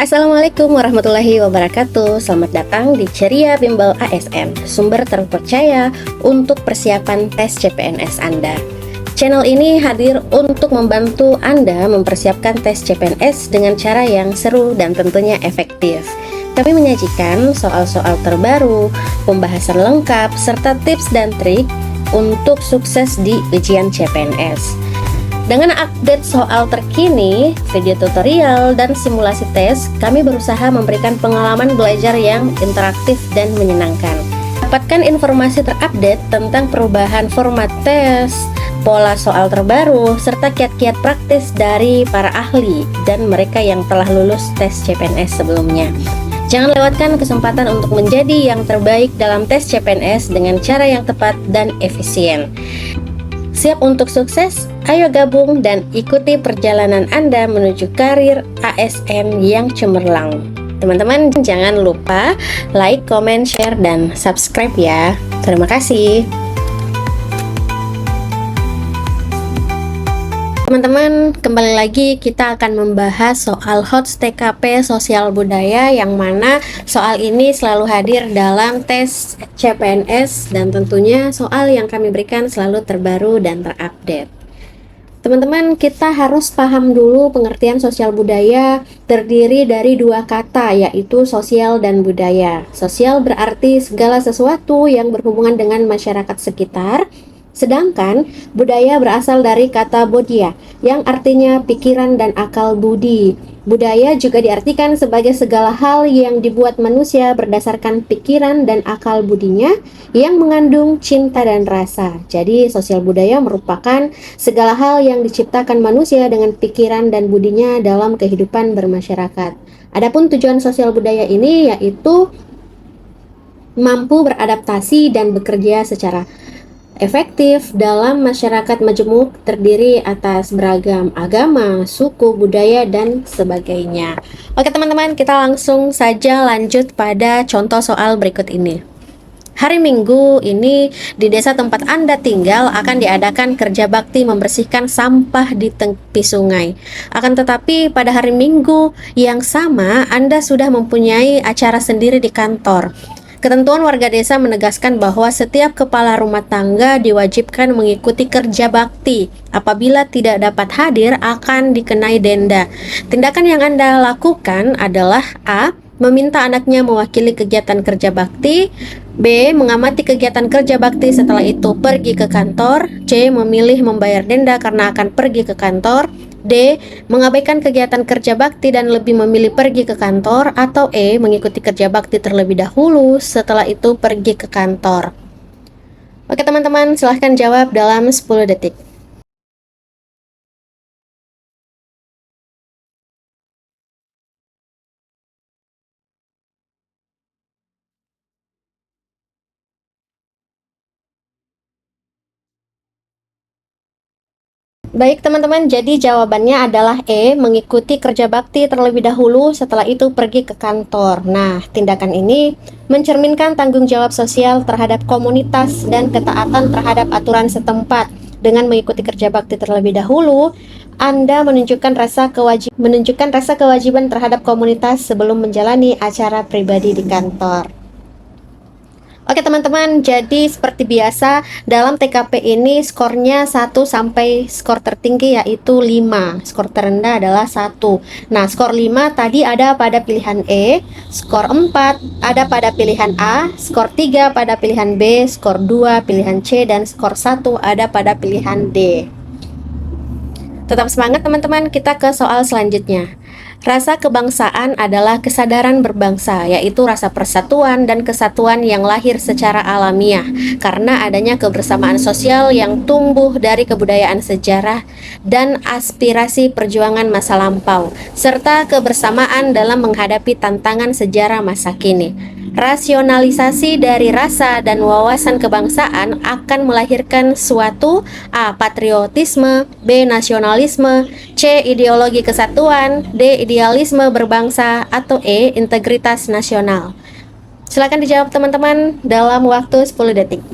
Assalamualaikum warahmatullahi wabarakatuh. Selamat datang di Ceria Bimbel ASN, sumber terpercaya untuk persiapan tes CPNS Anda. Channel ini hadir untuk membantu Anda mempersiapkan tes CPNS dengan cara yang seru dan tentunya efektif. Kami menyajikan soal-soal terbaru, pembahasan lengkap, serta tips dan trik untuk sukses di ujian CPNS. Dengan update soal terkini, video tutorial, dan simulasi tes, kami berusaha memberikan pengalaman belajar yang interaktif dan menyenangkan. Dapatkan informasi terupdate tentang perubahan format tes, pola soal terbaru, serta kiat-kiat praktis dari para ahli dan mereka yang telah lulus tes CPNS sebelumnya. Jangan lewatkan kesempatan untuk menjadi yang terbaik dalam tes CPNS dengan cara yang tepat dan efisien. Siap untuk sukses? Ayo gabung dan ikuti perjalanan Anda menuju karir ASN yang cemerlang. Teman-teman jangan lupa like, comment, share, dan subscribe ya. Terima kasih. Teman-teman, kembali lagi kita akan membahas soal HOTS TKP Sosial Budaya, yang mana soal ini selalu hadir dalam tes CPNS dan tentunya soal yang kami berikan selalu terbaru dan terupdate. Teman-teman, kita harus paham dulu pengertian sosial budaya terdiri dari dua kata, yaitu sosial dan budaya. Sosial berarti segala sesuatu yang berhubungan dengan masyarakat sekitar, sedangkan budaya berasal dari kata bodhya, yang artinya pikiran dan akal budi. Budaya juga diartikan sebagai segala hal yang dibuat manusia berdasarkan pikiran dan akal budinya yang mengandung cinta dan rasa. Jadi sosial budaya merupakan segala hal yang diciptakan manusia dengan pikiran dan budinya dalam kehidupan bermasyarakat. Adapun tujuan sosial budaya ini yaitu mampu beradaptasi dan bekerja secara efektif dalam masyarakat majemuk terdiri atas beragam agama, suku, budaya, dan sebagainya. Oke teman-teman, kita langsung saja lanjut pada contoh soal berikut ini. Hari Minggu ini di desa tempat Anda tinggal akan diadakan kerja bakti membersihkan sampah di tepi sungai. Akan tetapi pada hari Minggu yang sama Anda sudah mempunyai acara sendiri di kantor. Ketentuan warga desa menegaskan bahwa setiap kepala rumah tangga diwajibkan mengikuti kerja bakti. Apabila tidak dapat hadir, akan dikenai denda. Tindakan yang Anda lakukan adalah A. Meminta anaknya mewakili kegiatan kerja bakti. B. Mengamati kegiatan kerja bakti, setelah itu pergi ke kantor. C. Memilih membayar denda karena akan pergi ke kantor. D. Mengabaikan kegiatan kerja bakti dan lebih memilih pergi ke kantor. Atau E. Mengikuti kerja bakti terlebih dahulu, setelah itu pergi ke kantor. Oke teman-teman, silahkan jawab dalam 10 detik. Baik teman-teman, jadi jawabannya adalah E, mengikuti kerja bakti terlebih dahulu, setelah itu pergi ke kantor. Nah, tindakan ini mencerminkan tanggung jawab sosial terhadap komunitas dan ketaatan terhadap aturan setempat. Dengan mengikuti kerja bakti terlebih dahulu, Anda menunjukkan rasa kewajiban terhadap komunitas sebelum menjalani acara pribadi di kantor. Oke teman-teman, jadi seperti biasa dalam TKP ini skornya 1 sampai skor tertinggi yaitu 5. Skor terendah adalah 1. Nah, skor 5 tadi ada pada pilihan E, skor 4 ada pada pilihan A, skor 3 pada pilihan B, skor 2 pilihan C, dan skor 1 ada pada pilihan D. Tetap semangat teman-teman, kita ke soal selanjutnya. Rasa kebangsaan adalah kesadaran berbangsa, yaitu rasa persatuan dan kesatuan yang lahir secara alamiah karena adanya kebersamaan sosial yang tumbuh dari kebudayaan sejarah dan aspirasi perjuangan masa lampau, serta kebersamaan dalam menghadapi tantangan sejarah masa kini. Rasionalisasi dari rasa dan wawasan kebangsaan akan melahirkan suatu A. Patriotisme, B. Nasionalisme, C. Ideologi kesatuan, D. Idealisme berbangsa, atau E. Integritas nasional. Silakan dijawab teman-teman dalam waktu 10 detik.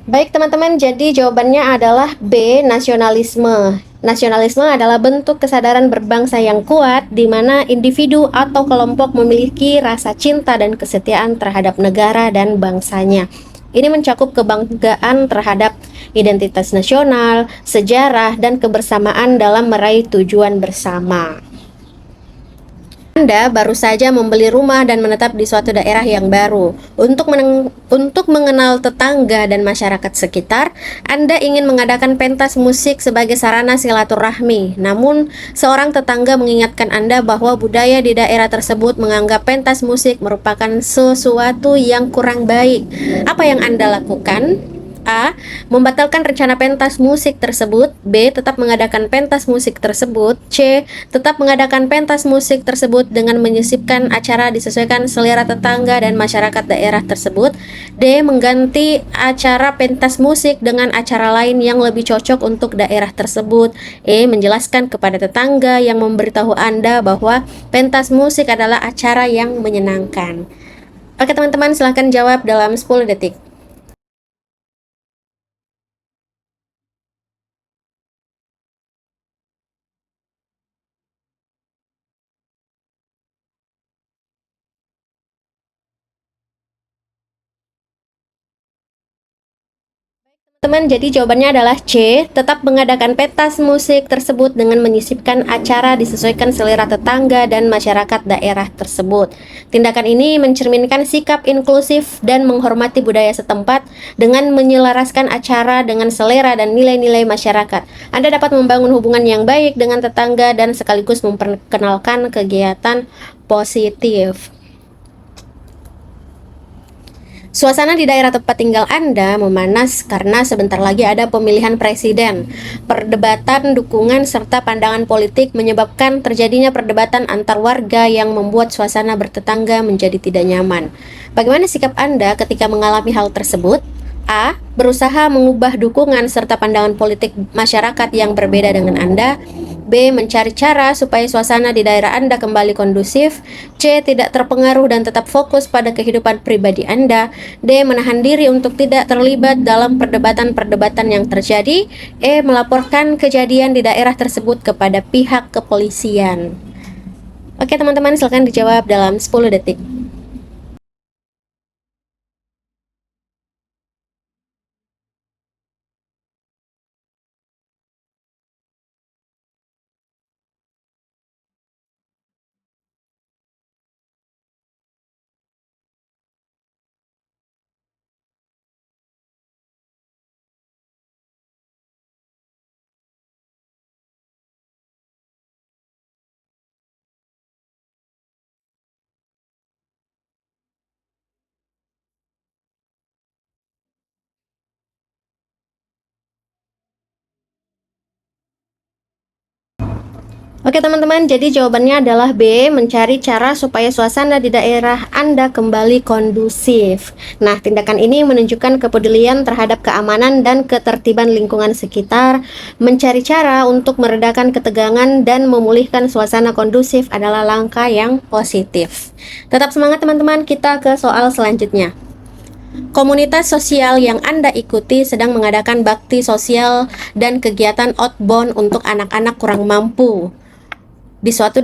Baik teman-teman, jadi jawabannya adalah B, nasionalisme. Nasionalisme adalah bentuk kesadaran berbangsa yang kuat di mana individu atau kelompok memiliki rasa cinta dan kesetiaan terhadap negara dan bangsanya. Ini mencakup kebanggaan terhadap identitas nasional, sejarah, dan kebersamaan dalam meraih tujuan bersama. Anda baru saja membeli rumah dan menetap di suatu daerah yang baru. Untuk mengenal tetangga dan masyarakat sekitar, Anda ingin mengadakan pentas musik sebagai sarana silaturahmi. Namun, seorang tetangga mengingatkan Anda bahwa budaya di daerah tersebut menganggap pentas musik merupakan sesuatu yang kurang baik. Apa yang Anda lakukan? A. Membatalkan rencana pentas musik tersebut. B. Tetap mengadakan pentas musik tersebut. C. Tetap mengadakan pentas musik tersebut dengan menyisipkan acara disesuaikan selera tetangga dan masyarakat daerah tersebut. D. Mengganti acara pentas musik dengan acara lain yang lebih cocok untuk daerah tersebut. E. Menjelaskan kepada tetangga yang memberitahu Anda bahwa pentas musik adalah acara yang menyenangkan. Oke teman-teman, silahkan jawab dalam 10 detik. Teman, jadi jawabannya adalah C. Tetap mengadakan pentas musik tersebut dengan menyisipkan acara disesuaikan selera tetangga dan masyarakat daerah tersebut. Tindakan ini mencerminkan sikap inklusif dan menghormati budaya setempat dengan menyelaraskan acara dengan selera dan nilai-nilai masyarakat. Anda dapat membangun hubungan yang baik dengan tetangga dan sekaligus memperkenalkan kegiatan positif. Suasana di daerah tempat tinggal Anda memanas karena sebentar lagi ada pemilihan presiden. Perdebatan dukungan serta pandangan politik menyebabkan terjadinya perdebatan antar warga yang membuat suasana bertetangga menjadi tidak nyaman. Bagaimana sikap Anda ketika mengalami hal tersebut? A. Berusaha mengubah dukungan serta pandangan politik masyarakat yang berbeda dengan Anda. B. Mencari cara supaya suasana di daerah Anda kembali kondusif. C. Tidak terpengaruh dan tetap fokus pada kehidupan pribadi Anda. D. Menahan diri untuk tidak terlibat dalam perdebatan-perdebatan yang terjadi. E. Melaporkan kejadian di daerah tersebut kepada pihak kepolisian. Oke teman-teman, silakan dijawab dalam 10 detik. Oke teman-teman, jadi jawabannya adalah B, mencari cara supaya suasana di daerah Anda kembali kondusif. Nah, tindakan ini menunjukkan kepedulian terhadap keamanan dan ketertiban lingkungan sekitar. Mencari cara untuk meredakan ketegangan dan memulihkan suasana kondusif adalah langkah yang positif. Tetap semangat teman-teman, kita ke soal selanjutnya. Komunitas sosial yang Anda ikuti sedang mengadakan bakti sosial dan kegiatan outbound untuk anak-anak kurang mampu di suatu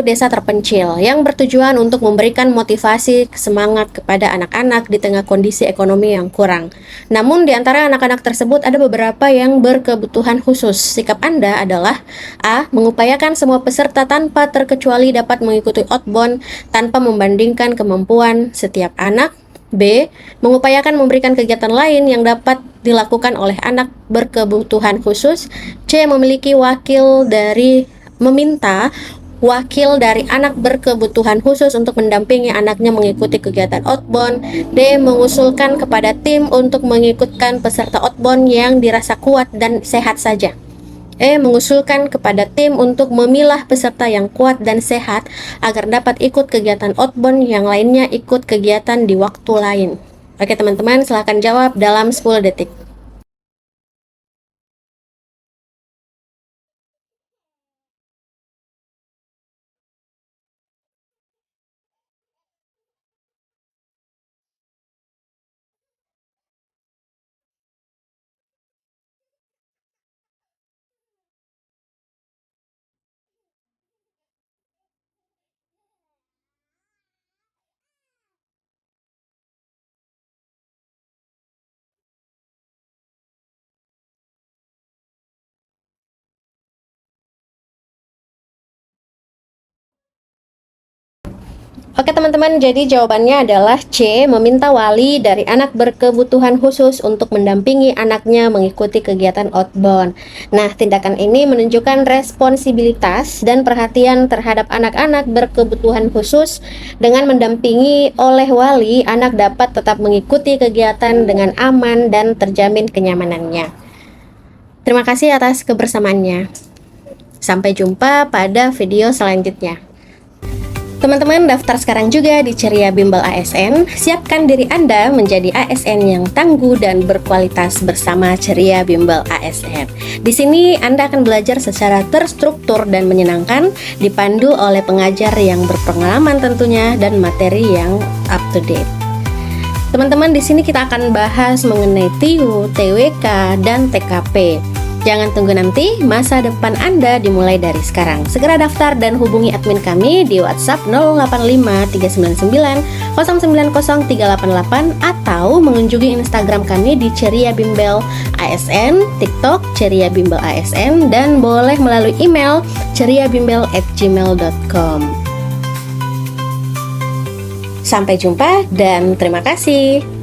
desa terpencil yang bertujuan untuk memberikan motivasi semangat kepada anak-anak di tengah kondisi ekonomi yang kurang. Namun di antara anak-anak tersebut ada beberapa yang berkebutuhan khusus. Sikap Anda adalah A. Mengupayakan semua peserta tanpa terkecuali dapat mengikuti outbound tanpa membandingkan kemampuan setiap anak. B. Mengupayakan memberikan kegiatan lain yang dapat dilakukan oleh anak berkebutuhan khusus. C. Meminta wakil dari anak berkebutuhan khusus untuk mendampingi anaknya mengikuti kegiatan outbound. D. Mengusulkan kepada tim untuk mengikutkan peserta outbound yang dirasa kuat dan sehat saja. E. Mengusulkan kepada tim untuk memilah peserta yang kuat dan sehat agar dapat ikut kegiatan outbound yang lainnya ikut kegiatan di waktu lain. Oke teman-teman, silahkan jawab dalam 10 detik. Oke teman-teman, jadi jawabannya adalah C, meminta wali dari anak berkebutuhan khusus untuk mendampingi anaknya mengikuti kegiatan outbound. Nah, tindakan ini menunjukkan responsibilitas dan perhatian terhadap anak-anak berkebutuhan khusus. Dengan mendampingi oleh wali, anak dapat tetap mengikuti kegiatan dengan aman dan terjamin kenyamanannya. Terima kasih atas kebersamaannya. Sampai jumpa pada video selanjutnya. Teman-teman, daftar sekarang juga di Ceria Bimbel ASN. Siapkan diri Anda menjadi ASN yang tangguh dan berkualitas bersama Ceria Bimbel ASN. Di sini Anda akan belajar secara terstruktur dan menyenangkan, dipandu oleh pengajar yang berpengalaman tentunya dan materi yang up to date. Teman-teman, di sini kita akan bahas mengenai TIU, TWK, dan TKP. Jangan tunggu nanti, masa depan Anda dimulai dari sekarang. Segera daftar dan hubungi admin kami di WhatsApp 085 399 090 388 atau mengunjungi Instagram kami di Ceria Bimbel ASN, TikTok Ceria Bimbel ASN, dan boleh melalui email ceriabimbel@gmail.com. Sampai jumpa dan terima kasih.